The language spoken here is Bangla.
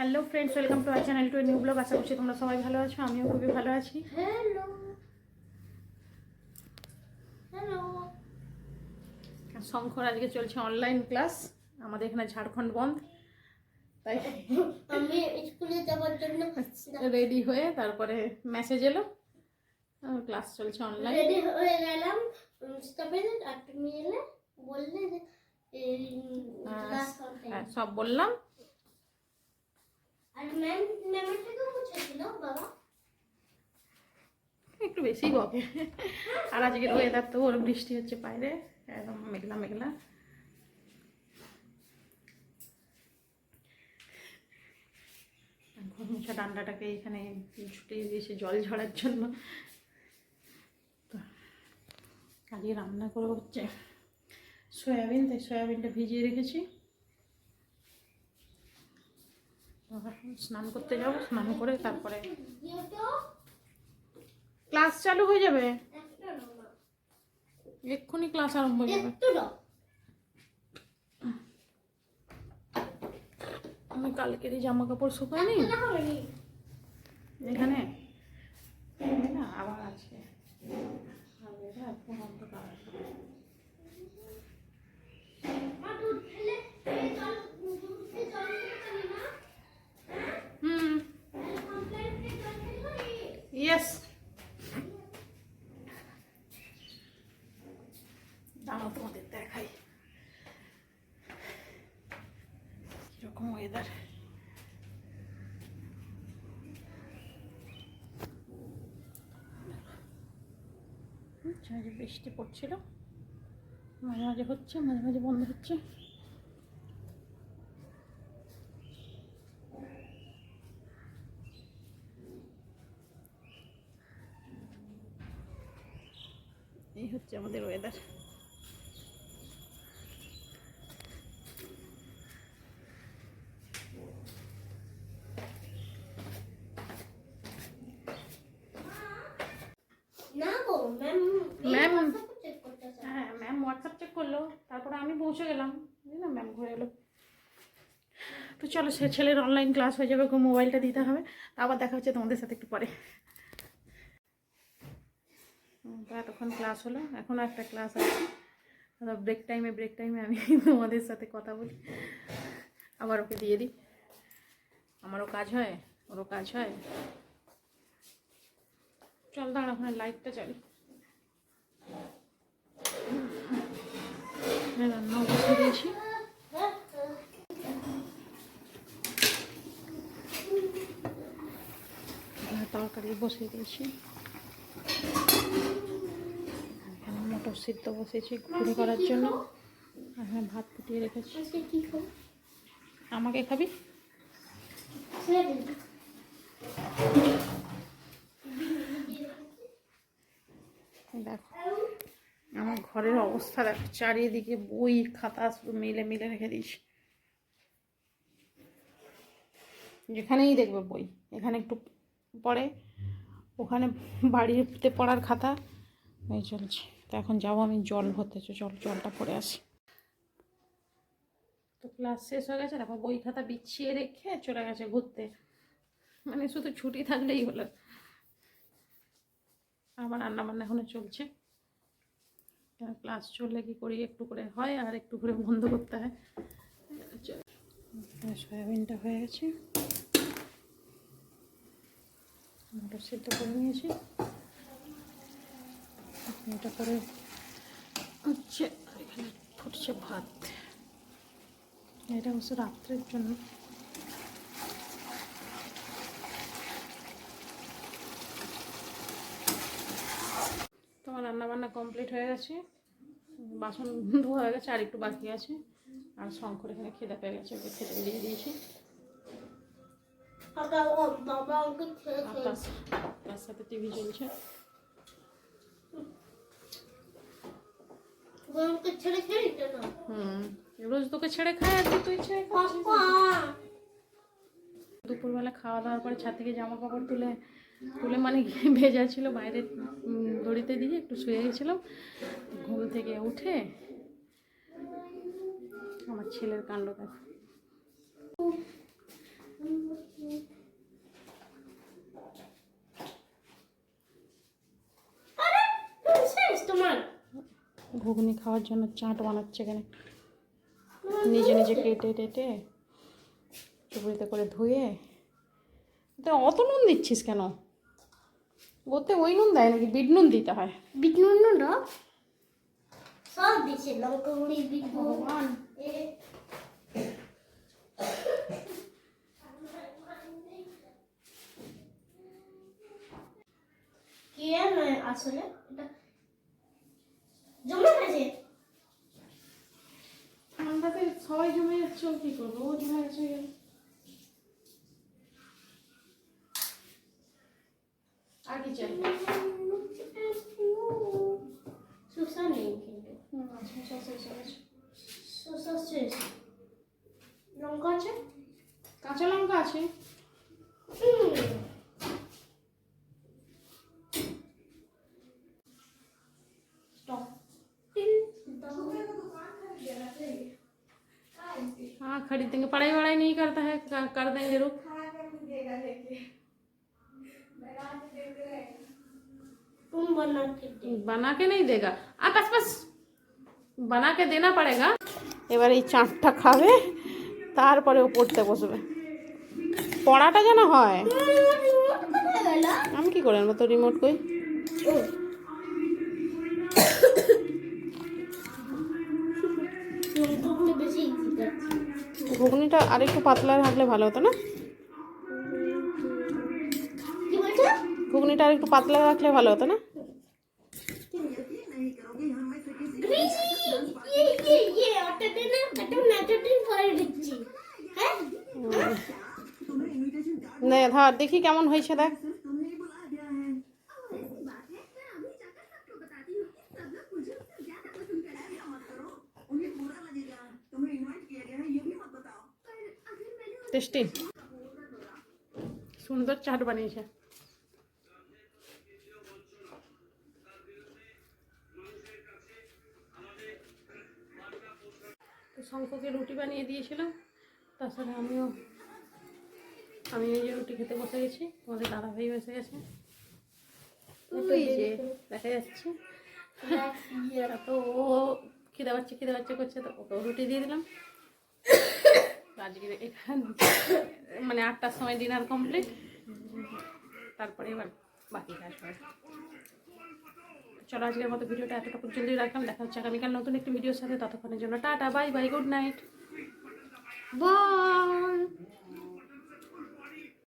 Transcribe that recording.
Hello friends, welcome to our channel to new blog. আশা করছি তোমরা সবাই ভালো আছো, আমিও খুবই ভালো আছি। Hello hello. শঙ্কর আজকে চলছে অনলাইন ক্লাস, আমাদের এখানে ঝাড়খণ্ড বন্ধ, তাই আমি স্কুলে যাওয়ার জন্য রেডি হয়ে তারপরে মেসেজ এলো ক্লাস চলছে অনলাইন। রেডি হয়ে গেলাম। তবে আর তুমি এলে বললে যে ক্লাস হ্যাঁ, সব বললাম। আর ম্যামের থেকেও বুঝেছিল বাবা একটু বেশি বকে। আর আজকের ওয়েদার তো ওর বৃষ্টি হচ্ছে বাইরে, একদম মেঘলা মেঘলা। ঘর মোছা ডান্ডাটাকে এখানে ছুটিয়ে দিয়েছে জল ঝরার জন্য। তো আজকে রান্না করে হচ্ছে সয়াবিন, তাই সয়াবিনটা ভিজিয়ে রেখেছি। স্নান করতে যাবো, স্নান করে তারপরে ক্লাস চালু হয়ে যাবে। এক্ষুনি ক্লাস আরম্ভ হয়ে যাবে। আমি কালকেরই জামা কাপড় শুকাইনি এখানে, না আবার আছে। ইয়েস, দাঁড়াও তোমাদের দেখাই কিরকম ওয়েদার। বৃষ্টি পড়ছিল, মাঝে মাঝে হচ্ছে, মাঝে মাঝে বন্ধ হচ্ছে। এই হচ্ছে আমাদের ওয়েদার। ম্যাম, হ্যাঁ ম্যাম হোয়াটসঅ্যাপ চেক করলো, তারপরে আমি পৌঁছে গেলাম, না ম্যাম ঘুরে এলো। তো চলো, সে ছেলের অনলাইন ক্লাস হয়ে যাবে, মোবাইলটা দিতে হবে। আবার দেখা হচ্ছে তোমাদের সাথে একটু পরে। তো এতক্ষণ ক্লাস হলো, এখনও একটা ক্লাস আছে। ব্রেক টাইমে আমি তোমাদের সাথে কথা বলি, আবার ওকে দিয়ে দিই। আমারও কাজ হয়, ওরও কাজ হয়। চল দাঁড়া, ওখানে লাইটটা চালি। রান্নাও বসে দিয়েছি। তরকারি বসিয়ে দিয়েছি, এখানে মটর সিদ্ধ বসিয়েছি ঘুরে করার জন্য। এখানে ভাত ফুটিয়ে রেখেছি। আমাকে খাবি? দেখো আমার ঘরের অবস্থা, দেখো চারিদিকে বই খাতা শুধু মিলে মিলে রেখে দিয়েছি। যেখানেই দেখবে বই, এখানে একটু পড়ে, ওখানে বাড়িতে পড়ার খাতা, এই চলছে। তো এখন যাবো আমি জল ভরতে, জলটা পড়ে আসি। তো ক্লাস শেষ হয়ে গেছে, দেখো বই খাতা বিছিয়ে রেখে চলে গেছে ঘুরতে। মানে শুধু ছুটি থাকলেই হলো। আমার রান্নাবান্না এখনো চলছে, ক্লাস চললে কি করি একটু করে হয় আর একটু করে বন্ধ করতে হয়। সয়াবিনটা হয়ে গেছে, মটর সিদ্ধ করে নিয়েছি, এটা করে হচ্ছে। এখানে ফুটছে ভাত, এটা হচ্ছে রাত্রের জন্য। তোমার রান্নাবান্না কমপ্লিট হয়ে গেছে, বাসন ধোয়া হয়ে গেছে, আর একটু বাকি আছে। আর শঙ্কর এখানে খেতে পেয়ে গেছে, ওকে খেতে দিয়ে দিয়েছি। তার সাথে টিভি চলছে। রোজ তোকে ছেড়ে খায়, আর তুই ছেড়ে খাচ্ছিস। দুপুরবেলা খাওয়া দাওয়ার পরে ছাদ থেকে জামা কাপড় তুলে মানে ভেজা ছিল বাইরে দড়িতে দিয়ে একটু শুয়ে গেছিলাম। ঘুম থেকে উঠে আমার ছেলের কাণ্ড দেখো। ঘুগনি খাওয়ার জন্য চাট বানাচ্ছে এখানে, নিজে নিজে কেটে টেটে চুবড়িতে করে ধুয়ে। তো অত নুন দিচ্ছিস কেন? ওতে ওই নুন দেয় নাকি? বিট নুন দিতে হয়। বিট নুন না সব দিছে, লঙ্কা গুঁড়ি, বিট নুন। ভগবান, কি নয় আসলে এটা জমে গেছে। ঠান্ডাতে সবাই জমে যাচ্ছে, ও কি করবো? ও জমে গেছে। আর কি চাই? শসা নেই কিন্তু। আচ্ছা শেষ হয়ে গেছে। শসা শেষ। লঙ্কা আছে? কাঁচা লঙ্কা আছে। हाँ खरीद देंगे, पढ़ाई वढ़ाई नहीं करता है, कर देंगे। रुक, तुम बना के नहीं देगा। बस बस बना के देना पड़ेगा। এবার এই চাটটা খাবে, তারপরে ও পড়তে বসবে। পড়াটা যেন হয়। আমি কি করে আনবো তো রিমোট? কই ঘুগনিটা আরেকটু পাতলা থাকলে ভালো হতো না? ঘুগনিটা আরেকটু পাতলা রাখলে ভালো হতো না? নে ধর দেখি কেমন হয়েছে, দেখ। টেস্টি, সুন্দর চাট বানিয়েছে। তো শঙ্ককে রুটি বানিয়ে দিয়েছিলাম, তাছাড়া আমি এই যে রুটি খেতে বসে গেছি। তোমাদের দাদা ভাই বসে গেছে, এই যে দেখা যাচ্ছে। তো ও খিদে পাচ্ছে করছে, তো ওকেও রুটি দিয়ে দিলাম। আজকে এখানে মানে 8টার সময় ডিনার কমপ্লিট, তারপরে এবার বাকি কাজ হয়। চলো আজকের মতো ভিডিওটা এতটা পর্যন্তই রাখলাম। দেখা হচ্ছে আগামীকাল নতুন একটি ভিডিওর সাথে। ততক্ষণের জন্য tata, bye bye, good night, by.